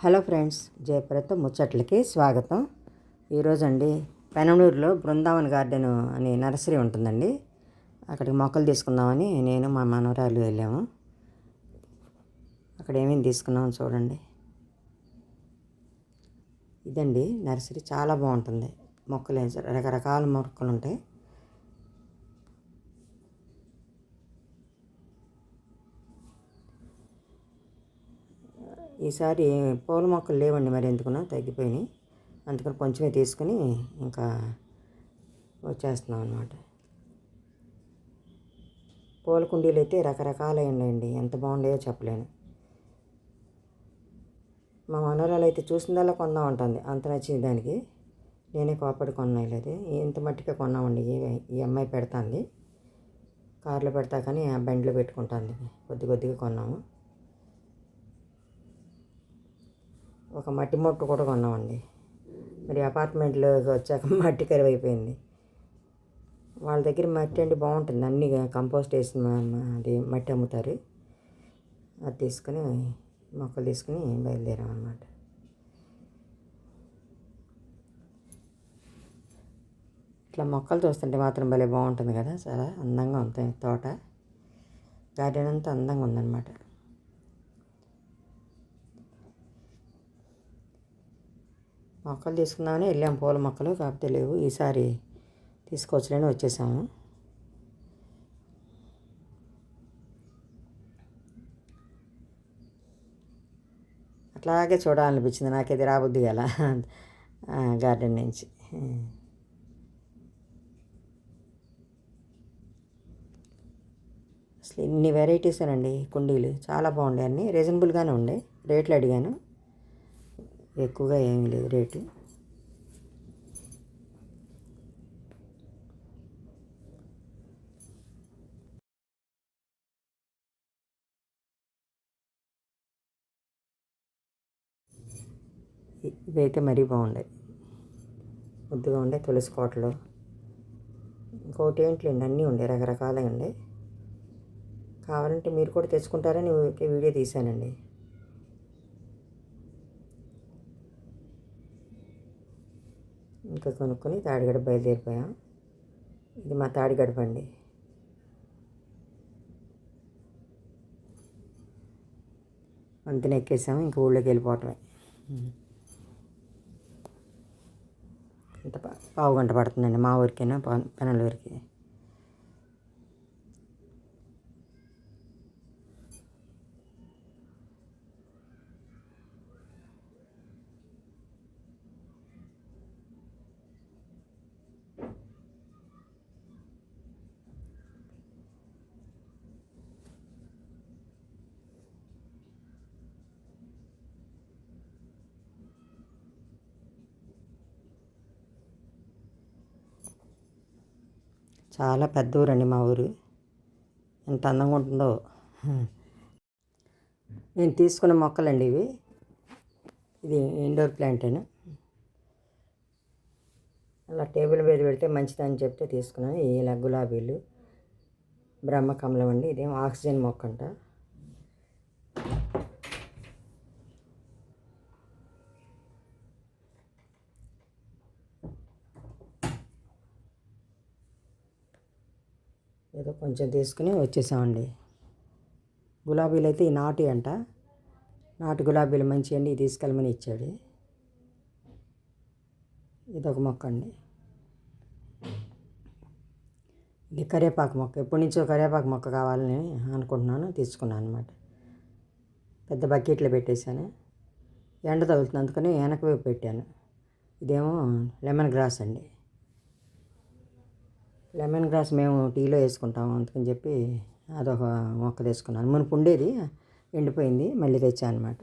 Hello friends, Jayaprada ముచ్చట్లకి స్వాగతం. ఈరోజు అండి పెనమలూరులో బృందావన్ గార్డెన్ అనే నర్సరీ ఉంటుందండి. అక్కడికి మొక్కలు తీసుకుందామని నేను మా మనవరాలు వెళ్ళాము. అక్కడ ఏమేమి తీసుకున్నామని చూడండి. ఇదండి నర్సరీ, చాలా బాగుంటుంది. మొక్కలు రకరకాల మొక్కలు ఉంటాయి. ఈసారి పూల మొక్కలు లేవండి, మరి ఎందుకున్నా తగ్గిపోయినాయి. అందుకని కొంచెమే తీసుకుని ఇంకా వచ్చేస్తున్నాం అన్నమాట. పూల కుండీలు అయితే రకరకాలు ఉన్నాయండి, ఎంత బాగుండేదో చెప్పలేను. మా మనవరాలు అయితే చూసిందల్లా కొందాం ఉంటుంది, అంత నచ్చింది దానికి. నేనే కోపడి కొనలేదు, ఇంత మట్టిగా కొన్నామండి. ఈ అమ్మాయి పెడతాంది, కార్లో పెడతా కానీ ఆ బండిలో పెట్టుకుంటుంది. కొద్ది కొద్దిగా కొన్నాము. ఒక మట్టి మొట్టు కూడా కొన్నామండి. మరి అపార్ట్మెంట్లోకి వచ్చాక మట్టి కరువు అయిపోయింది. వాళ్ళ దగ్గర మట్టి అంటే బాగుంటుంది, అన్నీ కంపోస్ట్ వేసిన అది మట్టి అమ్ముతారు. అది తీసుకుని మొక్కలు తీసుకుని బయలుదేరాం అన్నమాట. ఇట్లా మొక్కలు చూస్తుంటే మాత్రం భలే బాగుంటుంది కదా, చాలా అందంగా ఉంటుంది. తోట గార్డెన్ అంతా అందంగా ఉందన్నమాట. మొక్కలు తీసుకుందామని వెళ్ళాము, పూల మొక్కలు కాకపోతే లేవు. ఈసారి తీసుకొచ్చలేని వచ్చేసాము. అట్లాగే చూడాలనిపించింది నాకు, ఇది రాబుద్ది గల గార్డెన్ నుంచి. అసలు ఇన్ని వెరైటీస్ అండి కుండీలు, చాలా బాగుండే. అన్నీ రీజనబుల్గానే ఉండే. రేట్లు అడిగాను, ఎక్కువగా ఏమీ లేదు రేటు. ఇవైతే మరీ బాగుండే, ముద్దుగా ఉండే. తులసి కోటలు ఇంకోటి ఏంటిలేండి, అన్నీ ఉండే, రకరకాలే ఉండే. కావాలంటే మీరు కూడా తెచ్చుకుంటారని వీడియో తీశానండి. ఇంకా కొనుక్కొని తాడిగడ బయలుదేరిపోయాం. ఇది మా తాడిగడప అండి. వంతెన ఎక్కేసాము, ఇంక ఊళ్ళోకి వెళ్ళిపోవటమే. ఇంత పావు గంట పడుతుందండి మా ఊరికైనా పెనలూరికి. చాలా పెద్ద ఊరండి మా ఊరు, ఎంత అందంగా ఉంటుందో. నేను తీసుకున్న మొక్కలండి ఇవి. ఇది ఇండోర్ ప్లాంట్ అని అలా టేబుల్ మీద పెడితే మంచిదని చెప్తే తీసుకున్నాను. ఇలా గులాబీలు, బ్రహ్మకమలం అండి. ఇదేం ఆక్సిజన్ మొక్క అంట. ఏదో కొంచెం తీసుకుని వచ్చేసామండి. గులాబీలు అయితే ఈ నాటు అంట, నాటు గులాబీలు మంచి అండి, తీసుకెళ్ళమని ఇచ్చాడు. ఇదొక మొక్క అండి. ఇది కరివేపాకు మొక్క, ఎప్పటి నుంచో కరివేపాకు మొక్క కావాలని అనుకుంటున్నాను, తీసుకున్నాను అనమాట. పెద్ద బకెట్లో పెట్టేశాను, ఎండ తగులుతుంది అందుకని వెనక వైపు పెట్టాను. ఇదేమో లెమన్ గ్రాస్ అండి. లెమన్ గ్రాస్ మేము టీలో వేసుకుంటాము, అందుకని చెప్పి అదొక మొక్క తీసుకున్నాను. మునుపు ఉండేది, ఎండిపోయింది, మళ్ళీ తెచ్చాను అనమాట.